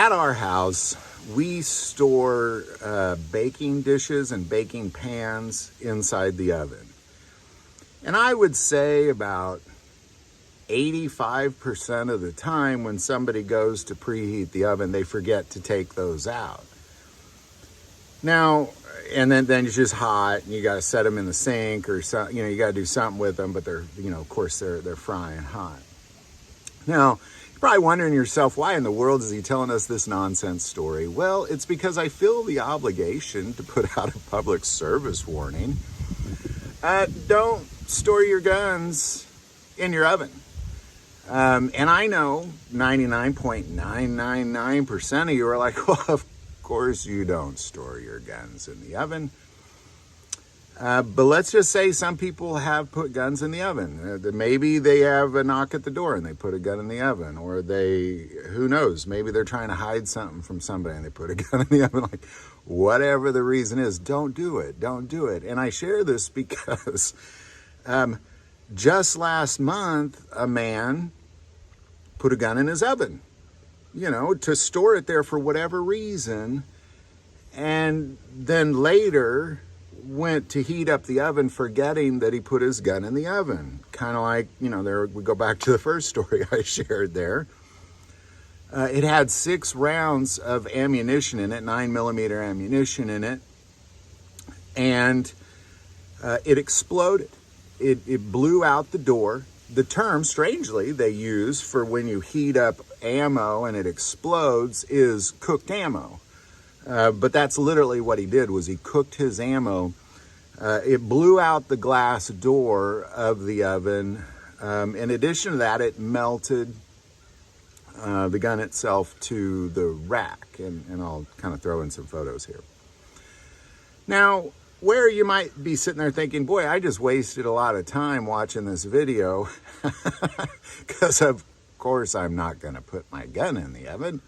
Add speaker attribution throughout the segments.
Speaker 1: at our house, we store baking dishes and baking pans inside the oven. And I would say about 85% of the time when somebody goes to preheat the oven, they forget to take those out. Now, and then it's just hot, and you got to set them in the sink or something. You got to do something with them, but they're, of course, they're frying hot. Now, you're probably wondering to yourself, why in the world is he telling us this nonsense story? Well, it's because I feel the obligation to put out a public service warning. Don't store your guns in your oven. And I know 99.999% of you are like, well, of course you don't store your guns in the oven. But let's just say some people have put guns in the oven. Maybe they have a knock at the door and they put a gun in the oven. Or who knows, maybe they're trying to hide something from somebody and they put a gun in the oven. Like, whatever the reason is, don't do it. Don't do it. And I share this because just last month, a man put a gun in his oven, to store it there for whatever reason. And then later went to heat up the oven, forgetting that he put his gun in the oven. Kind of like, there we go back to the first story I shared there. It had 6 rounds of ammunition in it, 9mm ammunition in it, and it exploded. It blew out the door. The term, strangely, they use for when you heat up ammo and it explodes is cooked ammo. But that's literally what he did, was he cooked his ammo. It blew out the glass door of the oven. In addition to that, it melted the gun itself to the rack. And I'll kind of throw in some photos here. Now, where you might be sitting there thinking, boy, I just wasted a lot of time watching this video, because of course I'm not going to put my gun in the oven.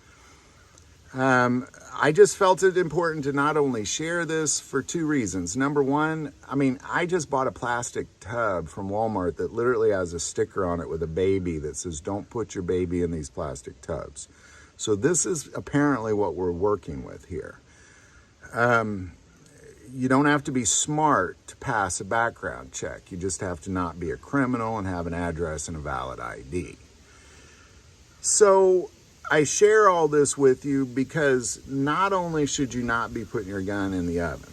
Speaker 1: I just felt it important to not only share this for 2 reasons. Number one, I just bought a plastic tub from Walmart that literally has a sticker on it with a baby that says, don't put your baby in these plastic tubs. So this is apparently what we're working with here. You don't have to be smart to pass a background check. You just have to not be a criminal and have an address and a valid ID. So I share all this with you because not only should you not be putting your gun in the oven,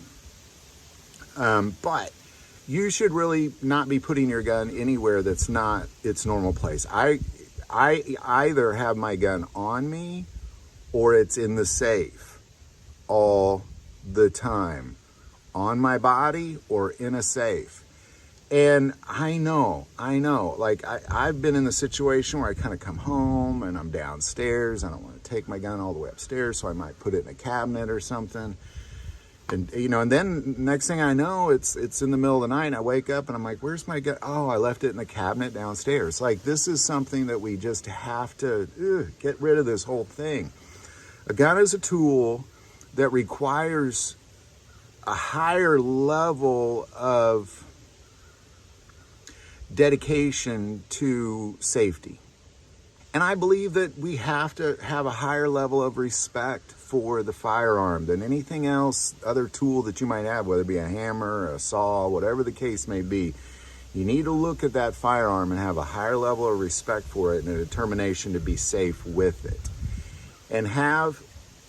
Speaker 1: but you should really not be putting your gun anywhere that's not its normal place. I either have my gun on me or it's in the safe all the time, on my body or in a safe. And I know, like I've been in the situation where I kind of come home and I'm downstairs. I don't want to take my gun all the way upstairs, so I might put it in a cabinet or something. And, and then next thing I know, it's in the middle of the night and I wake up and I'm like, where's my gun? Oh, I left it in the cabinet downstairs. Like, this is something that we just have to get rid of this whole thing. A gun is a tool that requires a higher level of dedication to safety. And I believe that we have to have a higher level of respect for the firearm than anything else, other tool that you might have, whether it be a hammer, a saw, whatever the case may be. You need to look at that firearm and have a higher level of respect for it and a determination to be safe with it. And have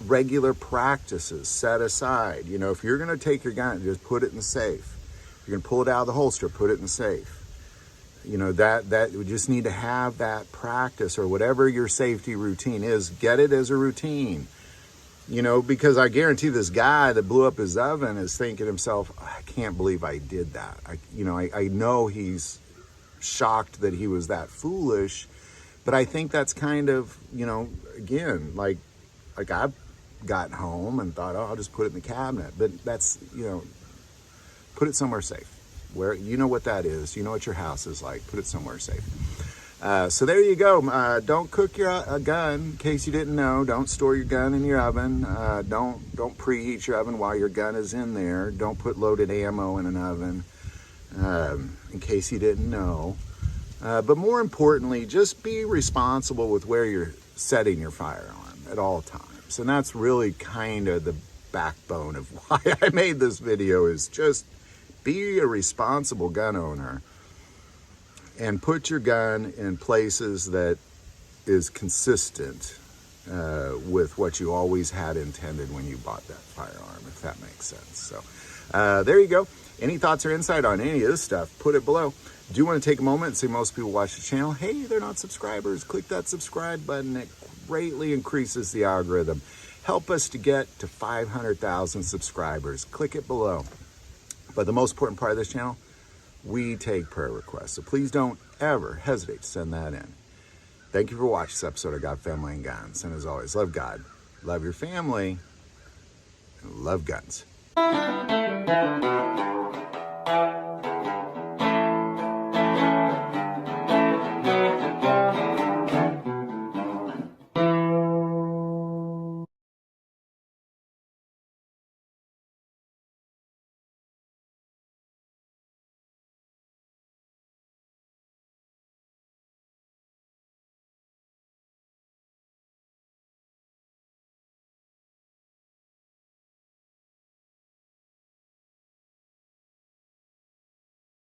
Speaker 1: regular practices set aside. If you're going to take your gun, just put it in the safe. If you're going to pull it out of the holster, put it in the safe. That we just need to have that practice, or whatever your safety routine is, get it as a routine. Because I guarantee this guy that blew up his oven is thinking to himself, I can't believe I did that. I know he's shocked that he was that foolish, but I think that's kind of, again, like I've gotten home and thought, I'll just put it in the cabinet. But that's, put it somewhere safe. Where you know what that is, you know what your house is like, put it somewhere safe. So there you go. Don't cook your gun, in case you didn't know. Don't store your gun in your oven. Don't preheat your oven while your gun is in there. Don't put loaded ammo in an oven, in case you didn't know. But more importantly, just be responsible with where you're setting your firearm at all times. firearms. And that's really kind of the backbone of why I made this video, is just be a responsible gun owner and put your gun in places that is consistent with what you always had intended when you bought that firearm, if that makes sense. So there you go. Any thoughts or insight on any of this stuff, put it below. Do you want to take a moment and say most people watch the channel? Hey, they're not subscribers. Click that subscribe button. It greatly increases the algorithm. Help us to get to 500,000 subscribers. Click it below. But the most important part of this channel, we take prayer requests. So please don't ever hesitate to send that in. Thank you for watching this episode of God, Family, and Guns. And as always, love God, love your family, and love guns.